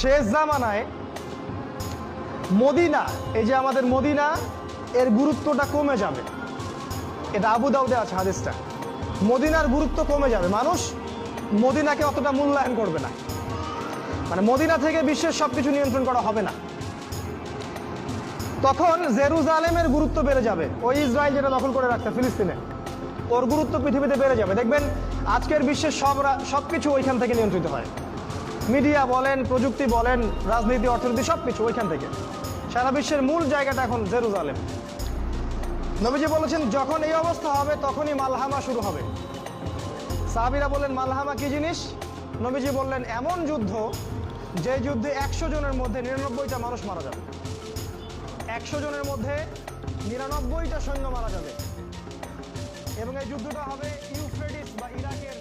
শেষ জামানায় মদিনা, এই যে আমাদের মদিনা, এর গুরুত্বটা কমে যাবে। এটা আবু দাউদে আছে হাদিসটা। মদিনার গুরুত্ব কমে যাবে, মানুষ মদিনাকে অতটা মূল্যায়ন করবে না। মানে মদিনা থেকে বিশ্বের সবকিছু নিয়ন্ত্রণ করা হবে না। তখন জেরুজালেমের গুরুত্ব বেড়ে যাবে। ওই ইসরায়েল যেটা দখল করে রাখছে ফিলিস্তিনে, ওর গুরুত্ব পৃথিবীতে বেড়ে যাবে। দেখবেন আজকের বিশ্বের সবকিছু ওইখান থেকে নিয়ন্ত্রিত হয়। মিডিয়া বলেন, প্রযুক্তি বলেন, রাজনীতি, অর্থনীতি, সবকিছু ওইখান থেকে। সারা বিশ্বের মূল জায়গাটা এখন জেরুজালেম। নবীজি বলেছেন যখন এই অবস্থা হবে তখনই মালহামা শুরু হবে। সাহাবীরা বললেন মালহামা কি জিনিস? নবীজি বললেন এমন যুদ্ধ যে যুদ্ধে 100 জনের মধ্যে 99টা মানুষ মারা যাবে। 100 জনের মধ্যে 99টা সৈন্য মারা যাবে। এবং এই যুদ্ধটা হবে ইউফ্রেটিস বা ইরাকের